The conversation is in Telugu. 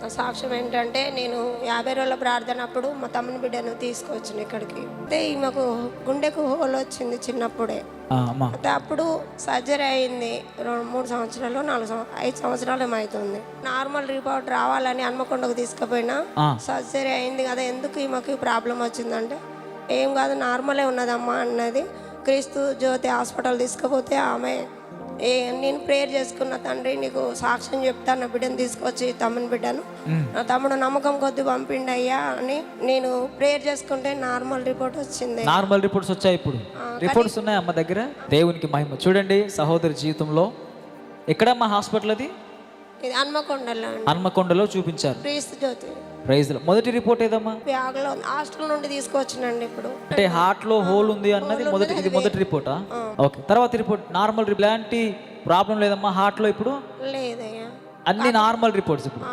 నా సాక్ష్యం ఏంటంటే నేను 50 రోజుల ప్రార్థన అప్పుడు మా తమ్ముని బిడ్డను తీసుకొచ్చిన ఇక్కడికి. అయితే ఈమెకు గుండెకు హోల్ వచ్చింది చిన్నప్పుడే. అమ్మా అయితే అప్పుడు సర్జరీ అయింది. 3 సంవత్సరాలు 5 సంవత్సరాలు ఏమవుతుంది. నార్మల్ రిపోర్ట్ రావాలని హన్మకొండకు తీసుకుపోయినా సర్జరీ అయింది కదా, ఎందుకు ఈమెకు ప్రాబ్లం వచ్చిందంటే ఏం కాదు నార్మలే ఉన్నదమ్మా అన్నది. క్రీస్తు జ్యోతి హాస్పిటల్ తీసుకుపోతే ఆమె నేను ప్రేయర్ చేసుకున్న తండ్రి నీకు సాక్ష్యం చెప్తాను, నా బిడ్డను తీసుకొచ్చి తమ్ముని బిడ్డను నా తమ్ముడు నమ్మకం కొద్ది పంపిండి అయ్యా అని నేను ప్రేయర్ చేసుకుంటే నార్మల్ రిపోర్ట్ వచ్చింది. నార్మల్ రిపోర్ట్స్ వచ్చాయి. ఇప్పుడు రిపోర్ట్స్ ఉన్నాయి అమ్మ దగ్గర. దేవునికి మహిమ. చూడండి సహోదరి జీవితంలో ఎక్కడమ్మా హాస్పిటల్ అది? ఇది హన్మకొండలో హన్మకొండలో చూపించారు. క్రీస్తు జ్యోతి. ప్రైజ్ లో మొదటి రిపోర్ట్ ఏదమ్మా? బ్యాగ్లో హాస్టల్ నుండి తీసుకొచ్చినండి. ఇప్పుడు అంటే హార్ట్ లో హోల్ ఉంది అన్నది మొదటి, ఇది మొదటి రిపోర్టా? ఓకే. తర్వాత రిపోర్ట్ నార్మల్. ఇలాంటి ప్రాబ్లం లేదమ్మా హార్ట్ లో ఇప్పుడు? లేదయ్యా, అన్ని నార్మల్ రిపోర్ట్స్ ఇప్పుడు.